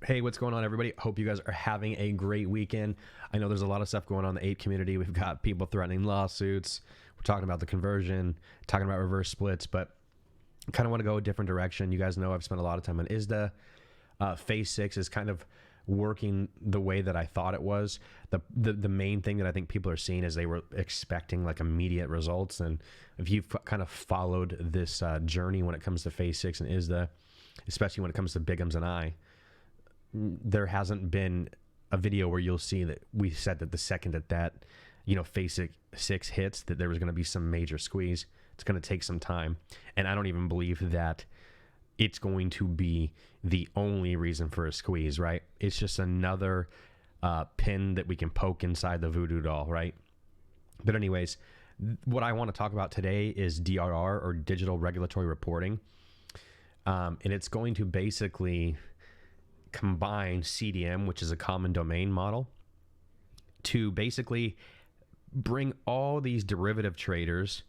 Hey, what's going on, everybody? Hope you guys are having a great weekend. I know there's a lot of stuff going on in the ape community. We've got people threatening lawsuits. We're talking about the conversion, talking about reverse splits, but I kind of want to go a different direction. You guys know I've spent a lot of time on ISDA. Phase 6 is kind of working the way that I thought it was. The main thing that I think people are seeing is they were expecting like immediate results. And if you've kind of followed this journey when it comes to Phase 6 and ISDA, especially when it comes to Bigums and I, there hasn't been a video where you'll see that we said that the second that phase 6 hits, that there was going to be some major squeeze. It's going to take some time, and I don't even believe that it's going to be the only reason for a squeeze, right? It's just another pin that we can poke inside the voodoo doll, right? But anyways, what I want to talk about today is DRR, or digital regulatory reporting, and it's going to basically combine CDM, which is a common domain model, to basically bring all these derivative traders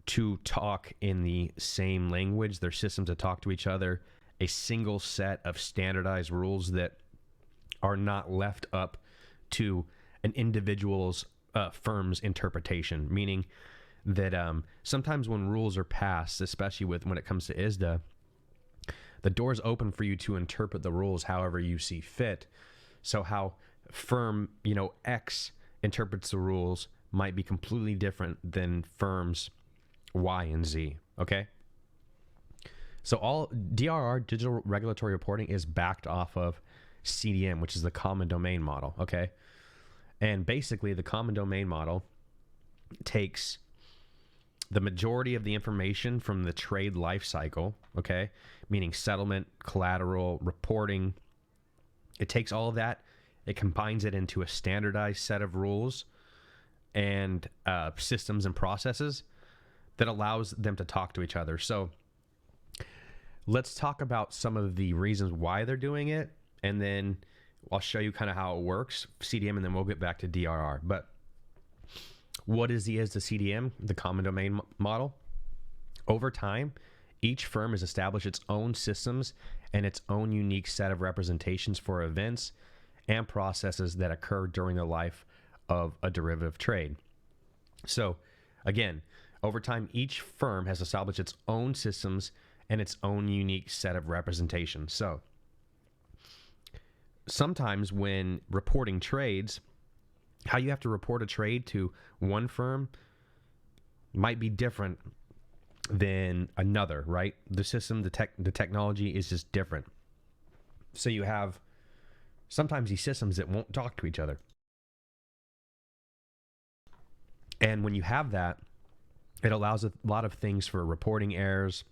to talk in the same language, their systems to talk to each other, a single set of standardized rules that are not left up to an individual's firm's interpretation. Meaning that sometimes when rules are passed, especially when it comes to ISDA, the door's open for you to interpret the rules however you see fit. So how firm, X interprets the rules might be completely different than firms Y and Z, okay? So all DRR, digital regulatory reporting, is backed off of CDM, which is the common domain model, okay? And basically the common domain model takes the majority of the information from the trade life cycle, okay, meaning settlement, collateral, reporting. It takes all of that, it combines it into a standardized set of rules and systems and processes that allows them to talk to each other. So let's talk about some of the reasons why they're doing it, and then I'll show you kind of how it works, CDM, and then we'll get back to DRR. But what is the CDM, the common domain model? Over time, each firm has established its own systems and its own unique set of representations for events and processes that occur during the life of a derivative trade. So again, over time, each firm has established its own systems and its own unique set of representations. So sometimes when reporting trades, how you have to report a trade to one firm might be different than another, right? The system, the technology is just different. So you have sometimes these systems that won't talk to each other. And when you have that, it allows a lot of things for reporting errors,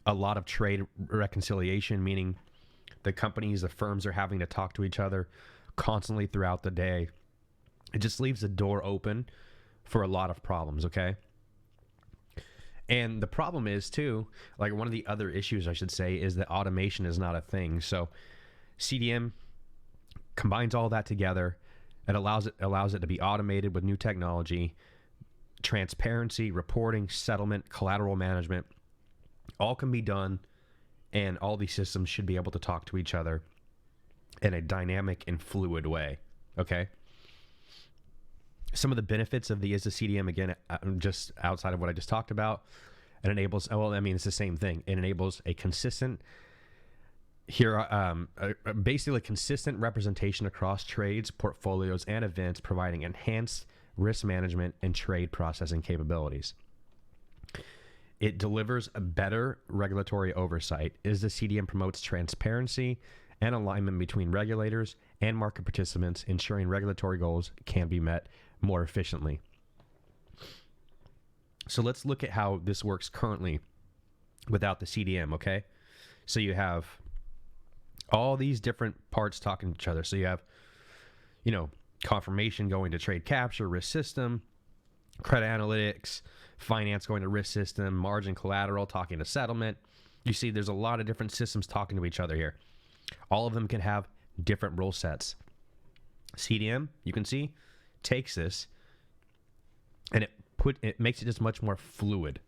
a lot of trade reconciliation, meaning the companies, the firms are having to talk to each other constantly throughout the day. It just leaves the door open for a lot of problems, okay? And the problem is too, like one of the other issues I should say, is that automation is not a thing. So CDM combines all that together. It allows it to be automated with new technology, transparency, reporting, settlement, collateral management. All can be done, and all these systems should be able to talk to each other in a dynamic and fluid way, okay? Some of the benefits of the ISDA CDM, again, just outside of what I just talked about, it enables, well, I mean, it's the same thing. It enables a consistent, basically consistent representation across trades, portfolios, and events, providing enhanced risk management and trade processing capabilities. It delivers a better regulatory oversight. ISDA CDM promotes transparency and alignment between regulators and market participants, ensuring regulatory goals can be met more efficiently. So let's look at how this works currently without the CDM, okay? So you have all these different parts talking to each other. So you have, confirmation going to trade capture, risk system, credit analytics, finance going to risk system, margin collateral talking to settlement. You see there's a lot of different systems talking to each other here. All of them can have different rule sets. CDM, you can see, takes this and it makes it just much more fluid.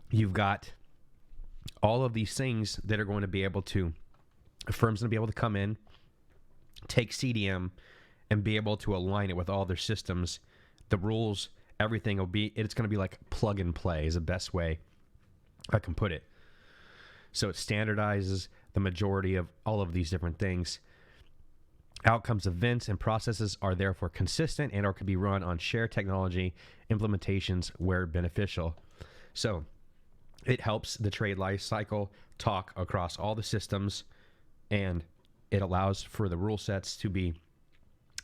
You've got all of these things that are going to be able to, a firm's going to be able to come in, take CDM, and be able to align it with all their systems, the rules, everything will be, it's going to be like plug and play is the best way I can put it. So it standardizes the majority of all of these different things. Outcomes, events, and processes are therefore consistent and or could be run on shared technology implementations where beneficial. So it helps the trade life cycle talk across all the systems, and it allows for the rule sets to be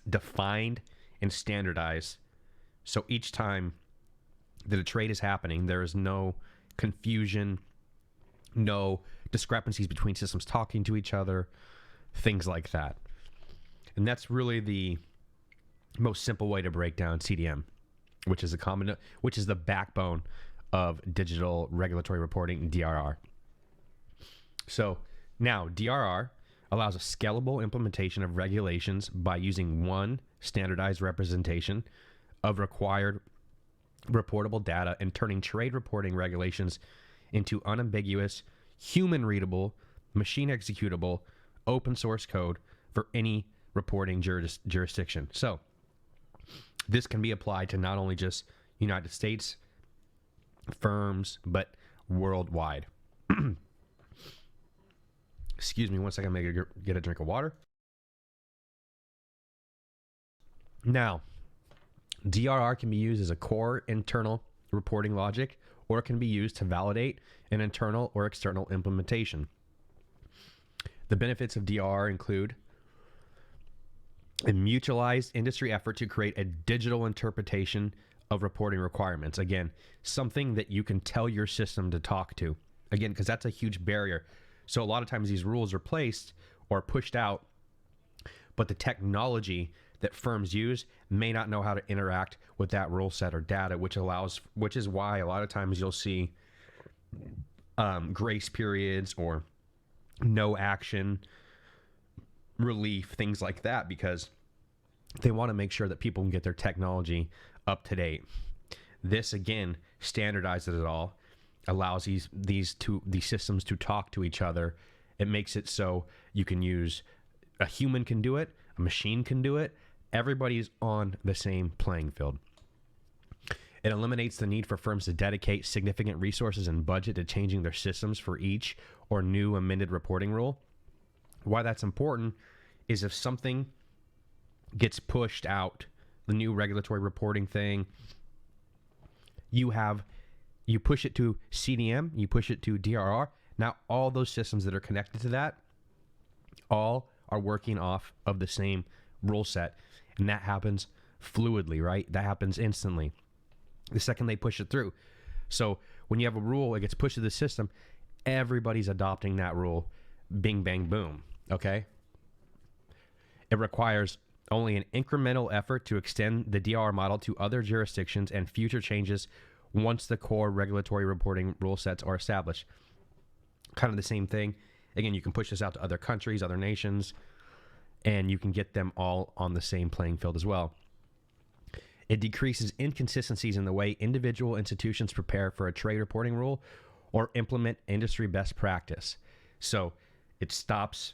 defined and standardized. So each time that a trade is happening, there is no confusion, no discrepancies between systems talking to each other, things like that. And that's really the most simple way to break down CDM, which is the backbone of digital regulatory reporting, DRR. So now DRR allows a scalable implementation of regulations by using one standardized representation of required reportable data and turning trade reporting regulations into unambiguous, human-readable, machine-executable, open-source code for any reporting jurisdiction. So this can be applied to not only just United States firms, but worldwide. Excuse me one second, I'm going to get a drink of water. Now, DRR can be used as a core internal reporting logic, or it can be used to validate an internal or external implementation. The benefits of DRR include a mutualized industry effort to create a digital interpretation of reporting requirements. Again, something that you can tell your system to talk to. Again, because that's a huge barrier. So a lot of times these rules are placed or pushed out, but the technology that firms use may not know how to interact with that rule set or data, which is why a lot of times you'll see grace periods or no action relief, things like that, because they want to make sure that people can get their technology up to date. This again standardizes it all, allows these systems to talk to each other. It makes it so you can use, a human can do it, a machine can do it. Everybody's on the same playing field. It eliminates the need for firms to dedicate significant resources and budget to changing their systems for each or new amended reporting rule. Why that's important is if something gets pushed out, the new regulatory reporting thing, you push it to CDM, you push it to DRR. Now all those systems that are connected to that all are working off of the same rule set, and that happens fluidly, right? That happens instantly the second they push it through. So when you have a rule, it gets pushed to the system, everybody's adopting that rule, bing, bang, boom, okay? It requires only an incremental effort to extend the DRR model to other jurisdictions and future changes once the core regulatory reporting rule sets are established. Kind of the same thing. Again, you can push this out to other countries, other nations, and you can get them all on the same playing field as well. It decreases inconsistencies in the way individual institutions prepare for a trade reporting rule or implement industry best practice. So it stops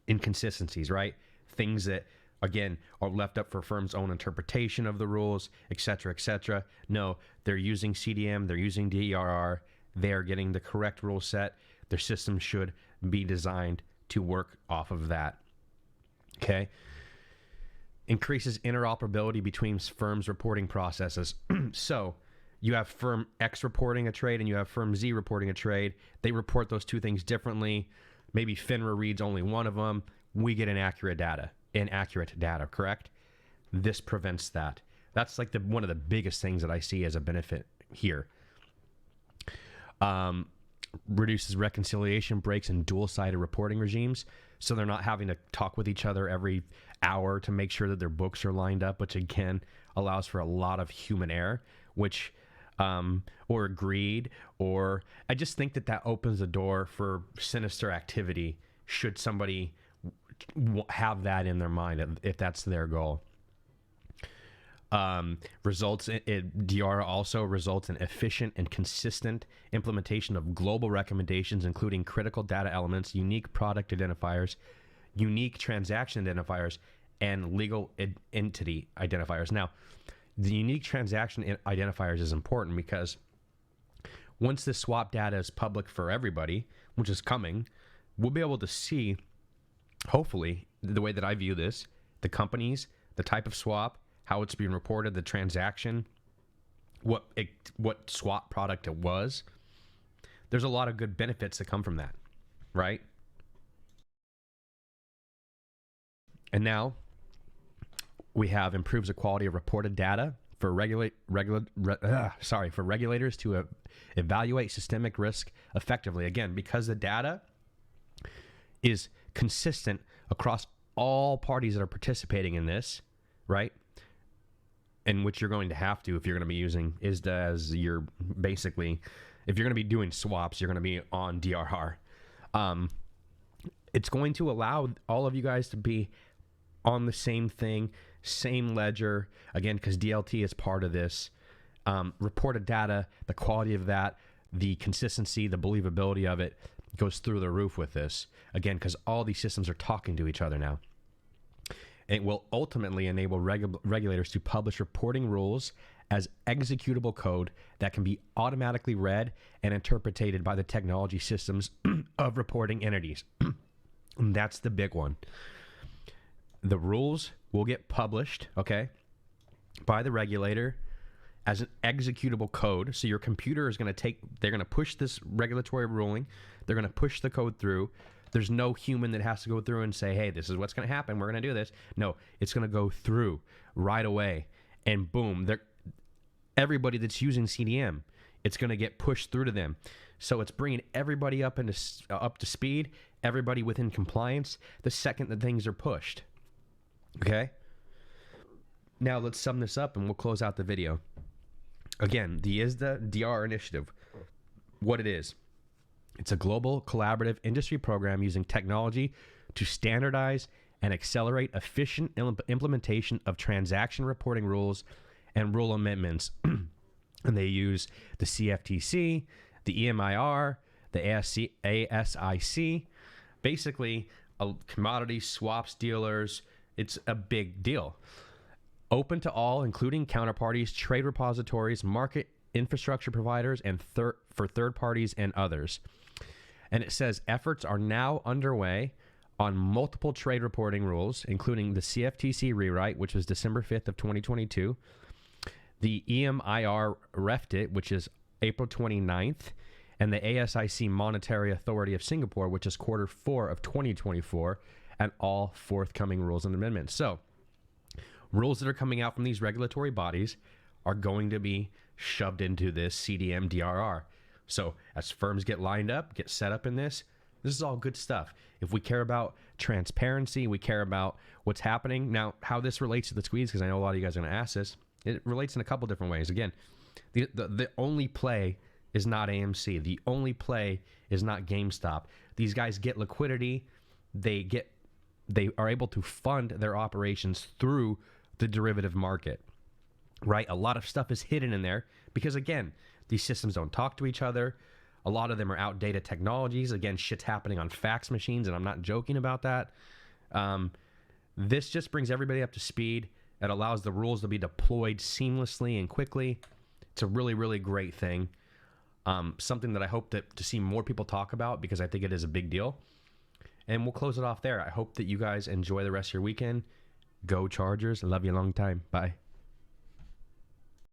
inconsistencies, right? Things that, again, are left up for firms' own interpretation of the rules, et cetera, et cetera. No, they're using CDM, they're using DRR, they're getting the correct rule set. Their system should be designed to work off of that. Okay? Increases interoperability between firms' reporting processes. So you have firm X reporting a trade and you have firm Z reporting a trade. They report those two things differently. Maybe FINRA reads only one of them. We get inaccurate data, correct? This prevents that. That's like one of the biggest things that I see as a benefit here. Reduces reconciliation breaks in dual-sided reporting regimes, so they're not having to talk with each other every hour to make sure that their books are lined up, which again allows for a lot of human error, which or greed, or I just think that opens the door for sinister activity should somebody have that in their mind if that's their goal. DR also results in efficient and consistent implementation of global recommendations, including critical data elements, unique product identifiers, unique transaction identifiers, and legal entity identifiers. Now, the unique transaction identifiers is important because once this swap data is public for everybody, which is coming, we'll be able to see, hopefully, the way that I view this, the companies, the type of swap, how it's being reported, the transaction, what swap product it was. There's a lot of good benefits that come from that, right? And now we have improves the quality of reported data for for regulators to evaluate systemic risk effectively. Again, because the data is consistent across all parties that are participating in this, right? And which you're going to have to if you're going to be using ISDA as your basically, if you're going to be doing swaps, you're going to be on DRR. It's going to allow all of you guys to be on the same thing, same ledger, again, because DLT is part of this. Reported data, the quality of that, the consistency, the believability of it goes through the roof with this. Again, because all these systems are talking to each other now. It will ultimately enable regulators to publish reporting rules as executable code that can be automatically read and interpreted by the technology systems of reporting entities. And that's the big one. The rules will get published, okay, by the regulator as an executable code. So your computer is going to they're going to push this regulatory ruling. They're going to push the code through. There's no human that has to go through and say, hey, this is what's going to happen. We're going to do this. No, it's going to go through right away. And boom, everybody that's using CDM, it's going to get pushed through to them. So it's bringing everybody up to speed, everybody within compliance, the second that things are pushed. Okay? Now let's sum this up and we'll close out the video. Again, the ISDA DR initiative, what it is. It's a global collaborative industry program using technology to standardize and accelerate efficient implementation of transaction reporting rules and rule amendments. And they use the CFTC, the EMIR, the ASIC, basically commodity swaps dealers. It's a big deal. Open to all, including counterparties, trade repositories, market infrastructure providers, and for third parties and others. And it says efforts are now underway on multiple trade reporting rules, including the CFTC rewrite, which was December 5th of 2022, the EMIR REFTIT, which is April 29th, and the ASIC Monetary Authority of Singapore, which is Q4 of 2024, and all forthcoming rules and amendments. So rules that are coming out from these regulatory bodies are going to be shoved into this CDM DRR. So as firms get lined up, get set up in this is all good stuff. If we care about transparency, we care about what's happening. Now, how this relates to the squeeze, because I know a lot of you guys are going to ask this, it relates in a couple different ways. Again, the only play is not AMC. The only play is not GameStop. These guys get liquidity. They are able to fund their operations through the derivative market, right? A lot of stuff is hidden in there because, again, these systems don't talk to each other. A lot of them are outdated technologies. Again, shit's happening on fax machines, and I'm not joking about that. This just brings everybody up to speed. It allows the rules to be deployed seamlessly and quickly. It's a really, really great thing. Something that I hope to see more people talk about because I think it is a big deal. And we'll close it off there. I hope that you guys enjoy the rest of your weekend. Go Chargers. I love you a long time. Bye.